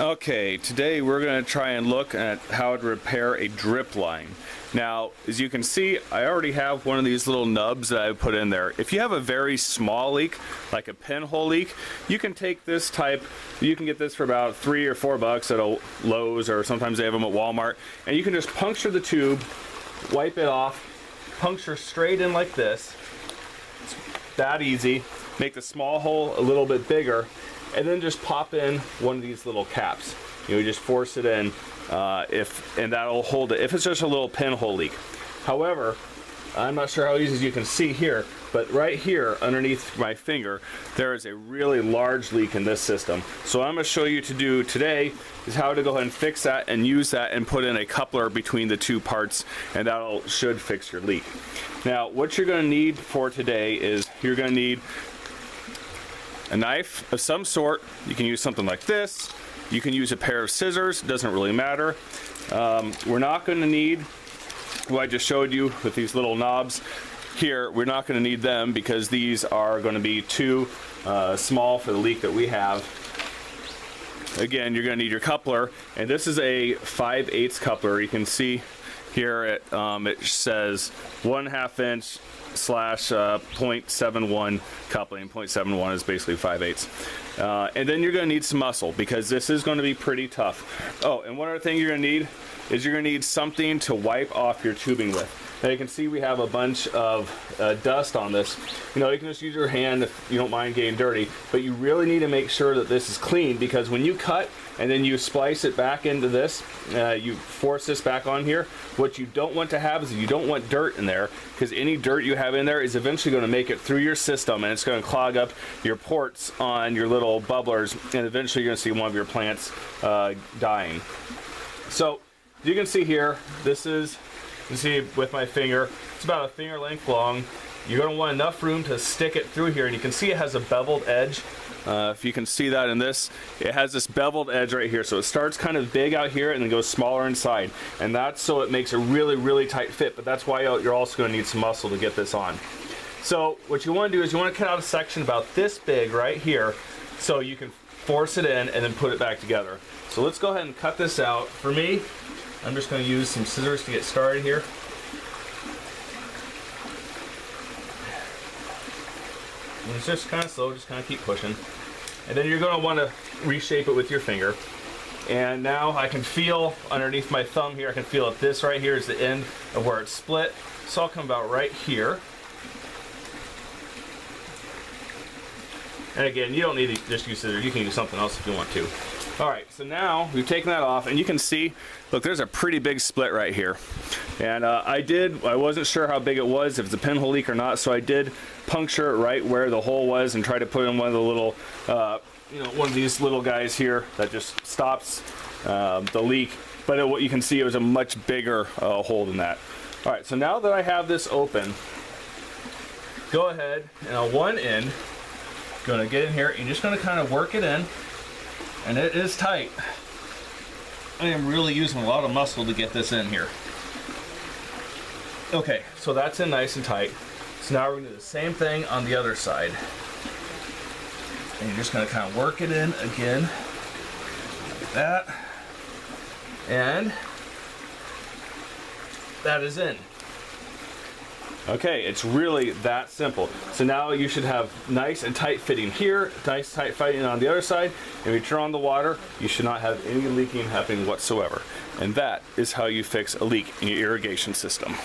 Okay, today we're going to try and look at how to repair a drip line. Now, as you can see, I already have one of these little nubs that I put in there. If you have a very small leak, like a pinhole leak, you can take this type, you can get this for about $3 or $4 at a Lowe's, or sometimes they have them at Walmart, and you can just puncture the tube, wipe it off, puncture straight in like this. It's that easy. Make the small hole a little bit bigger, and then just pop in one of these little caps. You just force it in, and that'll hold it if it's just a little pinhole leak. However, I'm not sure how easy as you can see here, but right here underneath my finger there is a really large leak in this system. So what I'm going to show you to do today is how to go ahead and fix that and use that and put in a coupler between the two parts, and that'll should fix your leak. Now what you're going to need for today is you're going to need a knife of some sort. You can use something like this. You can use a pair of scissors, doesn't really matter. We're not going to need what I just showed you with these little knobs here. We're not going to need them because these are going to be too small for the leak that we have. Again, you're going to need your coupler, and this is a 5/8 coupler. You can see here it says 1/2 inch / 0.71 coupling. 0.71 is basically 5/8. And then you're going to need some muscle because this is going to be pretty tough. Oh, and one other thing you're going to need is you're going to need something to wipe off your tubing with. Now you can see we have a bunch of dust on this. You know, you can just use your hand if you don't mind getting dirty, but you really need to make sure that this is clean, because when you cut and then you splice it back into this, you force this back on here, what you don't want to have is you don't want dirt in there, because any dirt you have in there is eventually going to make it through your system, and it's going to clog up your ports on your little bubblers, and eventually you're going to see one of your plants dying. So you can see here, this is, you see with my finger, it's about a finger length long. You're going to want enough room to stick it through here, and you can see it has a beveled edge. If you can see that in this, it has this beveled edge right here, so it starts kind of big out here and then goes smaller inside, and that's so it makes a really tight fit, but that's why you're also going to need some muscle to get this on. So what you want to do is you want to cut out a section about this big right here so you can force it in and then put it back together. So let's go ahead and cut this out. For me, I'm just going to use some scissors to get started here. And it's just kind of slow, just kind of keep pushing. And then you're going to want to reshape it with your finger. And now I can feel underneath my thumb here, I can feel that this right here is the end of where it's split. So I'll come about right here. And again, you don't need to just use scissors, you can use something else if you want to. Alright, so now we've taken that off, and you can see, look, there's a pretty big split right here. And I wasn't sure how big it was, if it's a pinhole leak or not, so I did puncture it right where the hole was and try to put in one of the little, one of these little guys here that just stops the leak. But what you can see, it was a much bigger hole than that. Alright, so now that I have this open, go ahead and on one end, going to get in here, and you're just going to kind of work it in. And it is tight. I am really using a lot of muscle to get this in here. Okay, so that's in nice and tight. So now we're going to do the same thing on the other side. And you're just going to kind of work it in again, like that. And that is in. Okay, it's really that simple. So now you should have nice and tight fitting here, nice tight fitting on the other side, and if you turn on the water, you should not have any leaking happening whatsoever. And that is how you fix a leak in your irrigation system.